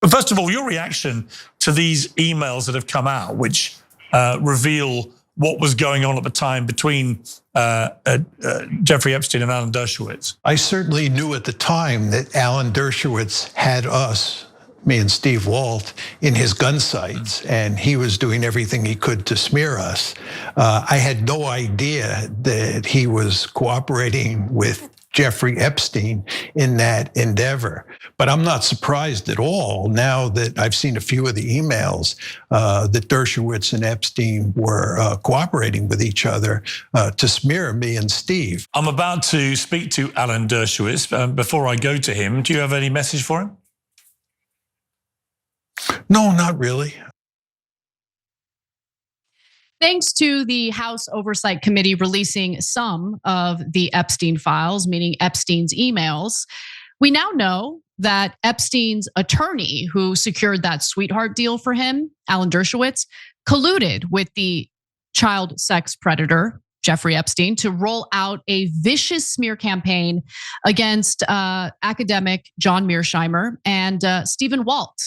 But first of all, your reaction to these emails that have come out, which reveal what was going on at the time between Jeffrey Epstein and Alan Dershowitz. I certainly knew at the time that Alan Dershowitz had us, me and Steve Walt, in his gun sights, and he was doing everything he could to smear us. I had no idea that he was cooperating with Jeffrey Epstein in that endeavor. But I'm not surprised at all now that I've seen a few of the emails that Dershowitz and Epstein were cooperating with each other to smear me and Steve. I'm about to speak to Alan Dershowitz. Before I go to him, do you have any message for him? No, not really. Thanks to the House Oversight Committee releasing some of the Epstein files, meaning Epstein's emails, we now know that Epstein's attorney, who secured that sweetheart deal for him, Alan Dershowitz, colluded with the child sex predator, Jeffrey Epstein, to roll out a vicious smear campaign against academic John Mearsheimer and Stephen Walt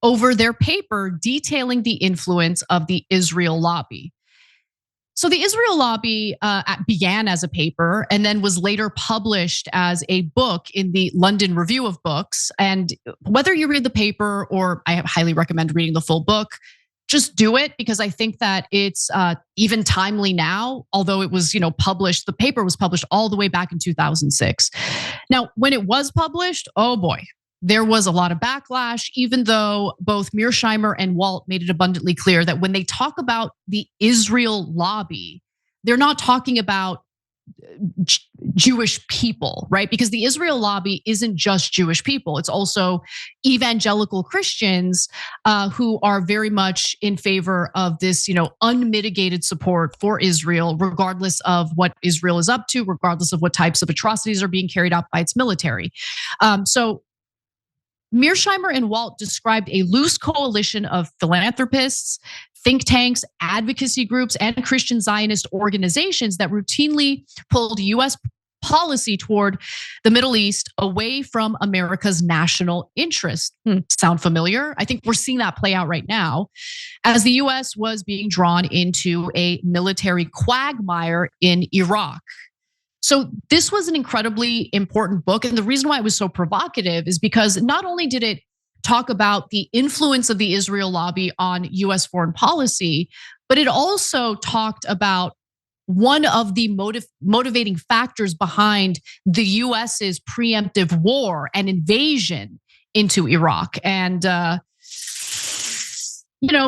over their paper detailing the influence of the Israel Lobby. So the Israel Lobby began as a paper and then was later published as a book in the London Review of Books. And whether you read the paper or I highly recommend reading the full book, just do it, because I think that it's even timely now, although it was published, the paper was published all the way back in 2006. Now, when it was published, oh boy, there was a lot of backlash, even though both Mearsheimer and Walt made it abundantly clear that when they talk about the Israel Lobby, they're not talking about Jewish people, right? Because the Israel Lobby isn't just Jewish people. It's also evangelical Christians who are very much in favor of this, unmitigated support for Israel, regardless of what Israel is up to, regardless of what types of atrocities are being carried out by its military. So Mearsheimer and Walt described a loose coalition of philanthropists, think tanks, advocacy groups, and Christian Zionist organizations that routinely pulled US policy toward the Middle East away from America's national interest. Sound familiar? I think we're seeing that play out right now as the US was being drawn into a military quagmire in Iraq. So this was an incredibly important book. And the reason why it was so provocative is because not only did it talk about the influence of the Israel Lobby on US foreign policy, but it also talked about one of the motivating factors behind the US's preemptive war and invasion into Iraq. And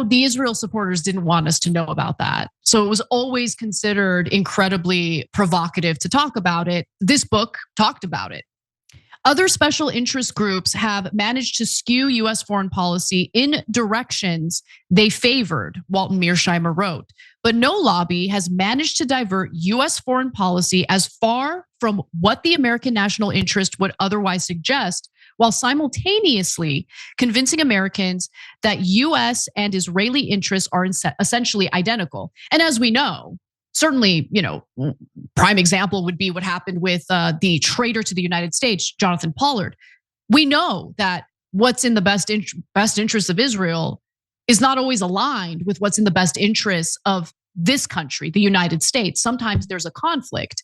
the Israel supporters didn't want us to know about that. So it was always considered incredibly provocative to talk about it. This book talked about it. Other special interest groups have managed to skew US foreign policy in directions they favored, Walt and Mearsheimer wrote. But no lobby has managed to divert US foreign policy as far from what the American national interest would otherwise suggest, while simultaneously convincing Americans that US and Israeli interests are essentially identical. And as we know, certainly, prime example would be what happened with the traitor to the United States, Jonathan Pollard. We know that what's in the best interest of Israel is not always aligned with what's in the best interest of this country, the United States. Sometimes there's a conflict.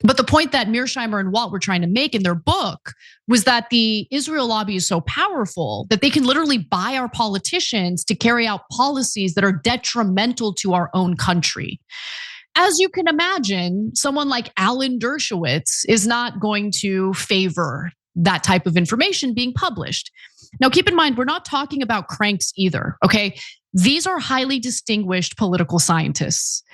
But the point that Mearsheimer and Walt were trying to make in their book was that the Israel Lobby is so powerful that they can literally buy our politicians to carry out policies that are detrimental to our own country. As you can imagine, someone like Alan Dershowitz is not going to favor that type of information being published. Now, keep in mind, we're not talking about cranks either, okay? These are highly distinguished political scientists.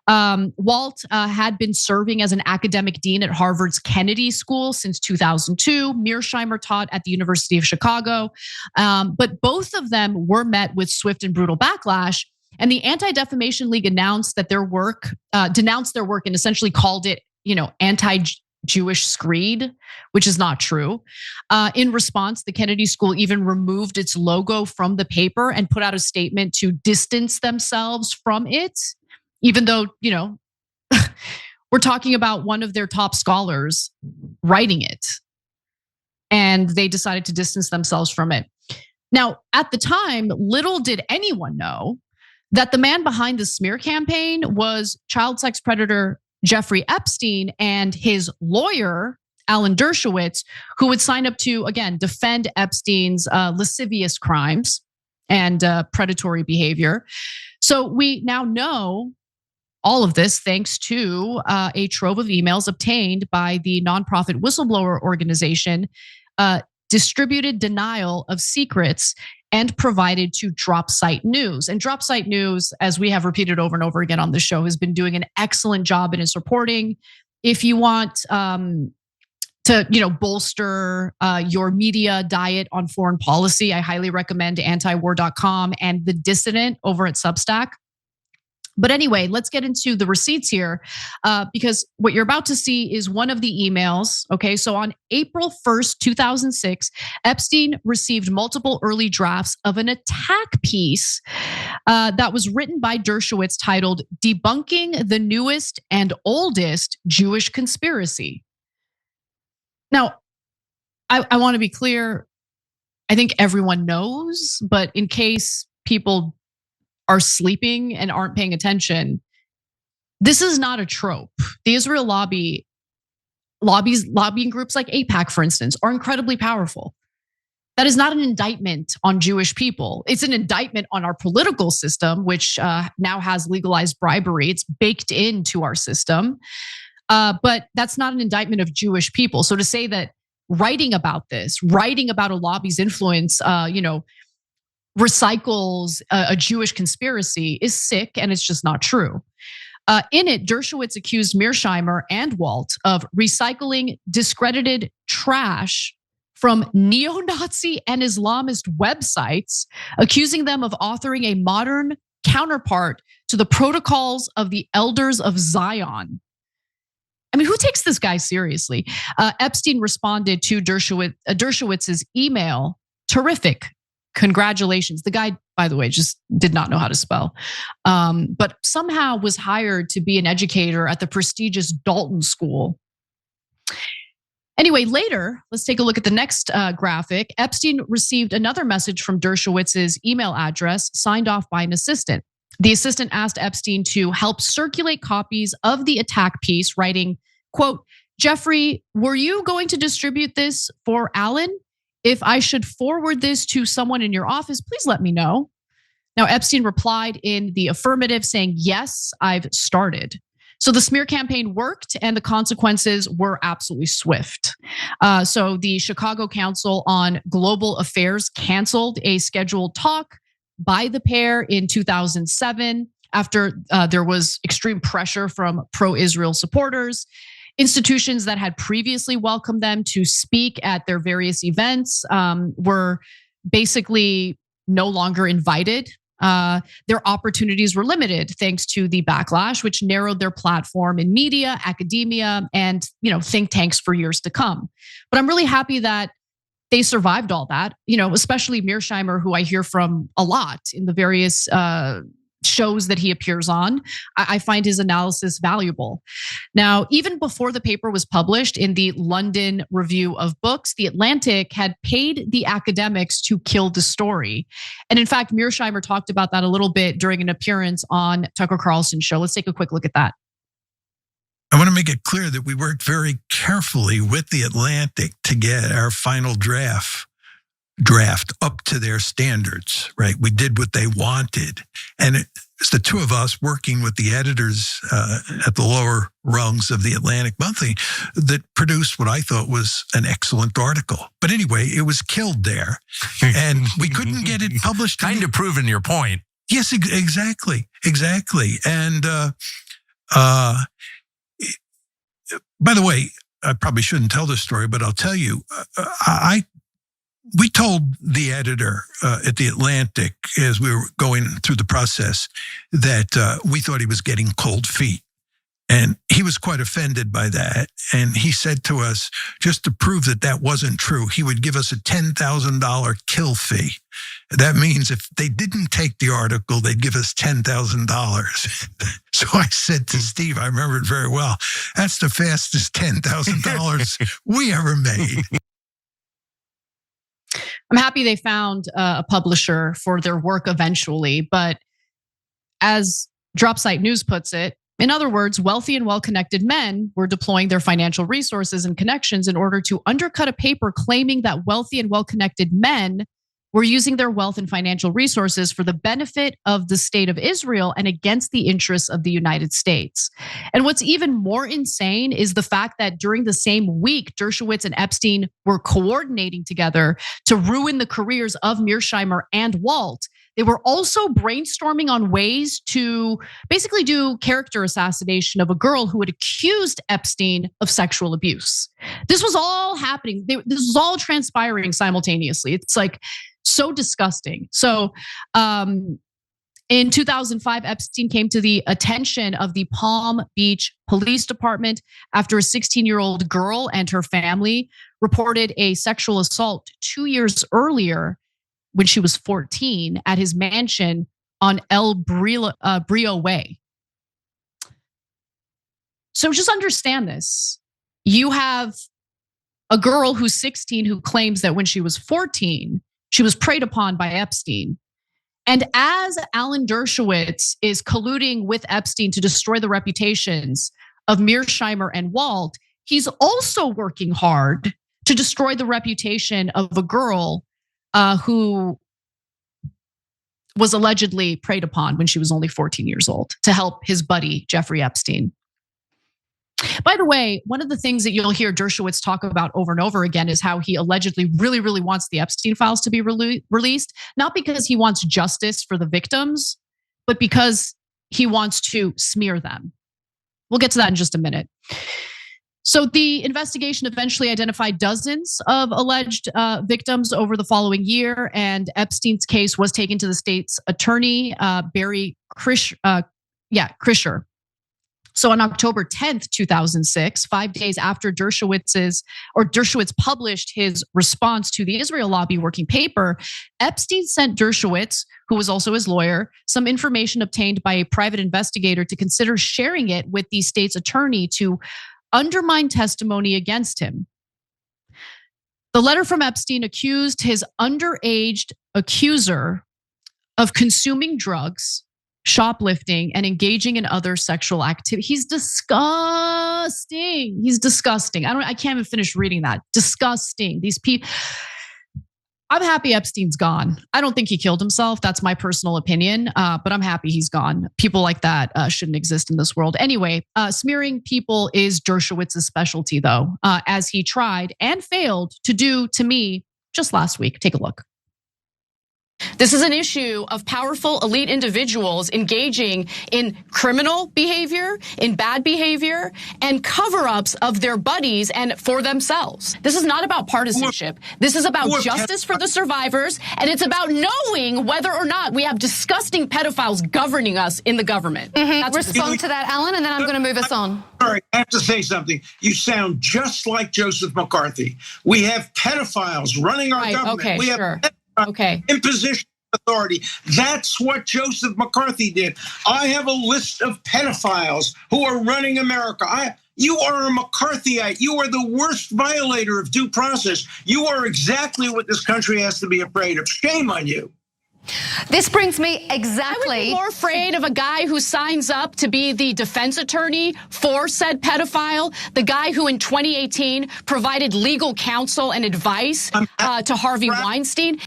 Walt had been serving as an academic dean at Harvard's Kennedy School since 2002. Mearsheimer taught at the University of Chicago. But both of them were met with swift and brutal backlash. And the Anti-Defamation League announced that denounced their work and essentially called it, anti-Jewish screed, which is not true. In response, the Kennedy School even removed its logo from the paper and put out a statement to distance themselves from it. Even though, we're talking about one of their top scholars writing it. And they decided to distance themselves from it. Now, at the time, little did anyone know that the man behind the smear campaign was child sex predator Jeffrey Epstein and his lawyer, Alan Dershowitz, who would sign up to, again, defend Epstein's lascivious crimes and predatory behavior. So we now know all of this thanks to a trove of emails obtained by the nonprofit whistleblower organization, Distributed Denial of Secrets, and provided to Drop Site News. And Drop Site News, as we have repeated over and over again on the show, has been doing an excellent job in its reporting. If you want to bolster your media diet on foreign policy, I highly recommend antiwar.com and The Dissident over at Substack. But anyway, let's get into the receipts here, because what you're about to see is one of the emails. Okay, so on April 1st, 2006, Epstein received multiple early drafts of an attack piece that was written by Dershowitz titled "Debunking the Newest and Oldest Jewish Conspiracy." Now, I want to be clear. I think everyone knows, but in case people are sleeping and aren't paying attention, this is not a trope. The Israel lobbying groups like AIPAC, for instance, are incredibly powerful. That is not an indictment on Jewish people. It's an indictment on our political system, which now has legalized bribery. It's baked into our system. But that's not an indictment of Jewish people. So to say that writing about a lobby's influence, recycles a Jewish conspiracy is sick, and it's just not true. In it, Dershowitz accused Mearsheimer and Walt of recycling discredited trash from neo-Nazi and Islamist websites, accusing them of authoring a modern counterpart to the protocols of the elders of Zion. I mean, who takes this guy seriously? Epstein responded to Dershowitz's email, "Terrific. Congratulations." The guy, by the way, just did not know how to spell, but somehow was hired to be an educator at the prestigious Dalton School. Anyway, later, let's take a look at the next graphic. Epstein received another message from Dershowitz's email address signed off by an assistant. The assistant asked Epstein to help circulate copies of the attack piece, writing, quote, "Jeffrey, were you going to distribute this for Alan? If I should forward this to someone in your office, please let me know." Now, Epstein replied in the affirmative, saying, "Yes, I've started." So the smear campaign worked, and the consequences were absolutely swift. So the Chicago Council on Global Affairs canceled a scheduled talk by the pair in 2007 after there was extreme pressure from pro-Israel supporters. Institutions that had previously welcomed them to speak at their various events were basically no longer invited. Their opportunities were limited thanks to the backlash, which narrowed their platform in media, academia, and think tanks for years to come. But I'm really happy that they survived all that, especially Mearsheimer, who I hear from a lot in the various shows that he appears on. I find his analysis valuable. Now, even before the paper was published in the London Review of Books, The Atlantic had paid the academics to kill the story. And in fact, Mearsheimer talked about that a little bit during an appearance on Tucker Carlson's show. Let's take a quick look at that. I want to make it clear that we worked very carefully with The Atlantic to get our final draft up to their standards, right? We did what they wanted. And it's the two of us working with the editors at the lower rungs of the Atlantic Monthly that produced what I thought was an excellent article. But anyway, it was killed there. And we couldn't get it published. Kind of proving your point. Yes, exactly. And by the way, I probably shouldn't tell this story, but I'll tell you, we told the editor at The Atlantic as we were going through the process that we thought he was getting cold feet. And he was quite offended by that. And he said to us, just to prove that that wasn't true, he would give us a $10,000 kill fee. That means if they didn't take the article, they'd give us $10,000. So I said to Steve, I remember it very well, that's the fastest $10,000 we ever made. I'm happy they found a publisher for their work eventually, but as Dropsite News puts it, in other words, wealthy and well-connected men were deploying their financial resources and connections in order to undercut a paper claiming that wealthy and well-connected men were using their wealth and financial resources for the benefit of the state of Israel and against the interests of the United States. And what's even more insane is the fact that during the same week, Dershowitz and Epstein were coordinating together to ruin the careers of Mearsheimer and Walt. They were also brainstorming on ways to basically do character assassination of a girl who had accused Epstein of sexual abuse. This was all happening. This was all transpiring simultaneously. It's like so disgusting. So in 2005, Epstein came to the attention of the Palm Beach Police Department after a 16-year-old girl and her family reported a sexual assault 2 years earlier when she was 14 at his mansion on El Brio Way. So just understand this. You have a girl who's 16 who claims that when she was 14, she was preyed upon by Epstein. And as Alan Dershowitz is colluding with Epstein to destroy the reputations of Mearsheimer and Walt, he's also working hard to destroy the reputation of a girl who was allegedly preyed upon when she was only 14 years old to help his buddy, Jeffrey Epstein. By the way, one of the things that you'll hear Dershowitz talk about over and over again is how he allegedly really, really wants the Epstein files to be released, not because he wants justice for the victims, but because he wants to smear them. We'll get to that in just a minute. So the investigation eventually identified dozens of alleged victims over the following year, and Epstein's case was taken to the state's attorney, Barry Krischer. So on October 10th, 2006, 5 days after Dershowitz published his response to the Israel Lobby working paper, Epstein sent Dershowitz, who was also his lawyer, some information obtained by a private investigator to consider sharing it with the state's attorney to undermine testimony against him. The letter from Epstein accused his underage accuser of consuming drugs, shoplifting, and engaging in other sexual activity. He's disgusting. He's disgusting. I can't even finish reading that. Disgusting. These people. I'm happy Epstein's gone. I don't think he killed himself. That's my personal opinion, but I'm happy he's gone. People like that shouldn't exist in this world. Anyway, smearing people is Dershowitz's specialty, though, as he tried and failed to do to me just last week. Take a look. This is an issue of powerful elite individuals engaging in criminal behavior, in bad behavior, and cover-ups of their buddies and for themselves. This is not about partisanship. This is about justice for the survivors, and it's about knowing whether or not we have disgusting pedophiles governing us in the government. Respond to that, Alan, and then I'm going to move us on. Sorry, I have to say something. You sound just like Joseph McCarthy. We have pedophiles running our government. Okay, we have imposition of authority. That's what Joseph McCarthy did. I have a list of pedophiles who are running America. You are a McCarthyite. You are the worst violator of due process. You are exactly what this country has to be afraid of. Shame on you. This brings me exactly. I would be more afraid of a guy who signs up to be the defense attorney for said pedophile, the guy who in 2018 provided legal counsel and advice to Harvey Weinstein.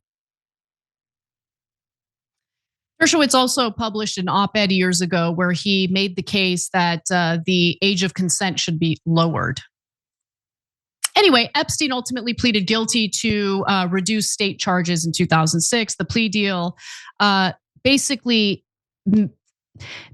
Dershowitz also published an op-ed years ago where he made the case that the age of consent should be lowered. Anyway, Epstein ultimately pleaded guilty to reduced state charges in 2006. The plea deal basically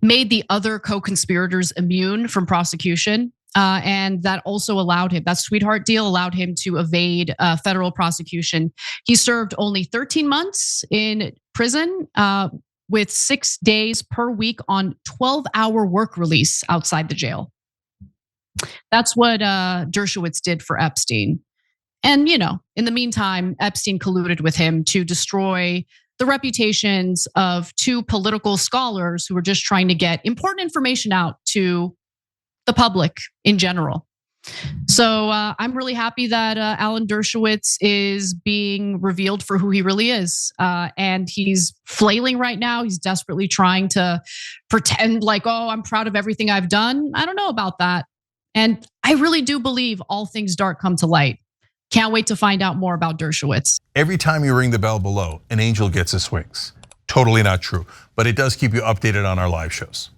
made the other co-conspirators immune from prosecution. And that also allowed him, that sweetheart deal allowed him to evade federal prosecution. He served only 13 months in prison with 6 days per week on 12-hour work release outside the jail. That's what Dershowitz did for Epstein. And, you know, in the meantime, Epstein colluded with him to destroy the reputations of two political scholars who were just trying to get important information out to the public in general. So I'm really happy that Alan Dershowitz is being revealed for who he really is. And he's flailing right now. He's desperately trying to pretend like, oh, I'm proud of everything I've done. I don't know about that. And I really do believe all things dark come to light. Can't wait to find out more about Dershowitz. Every time you ring the bell below, an angel gets his wings. Totally not true, but it does keep you updated on our live shows.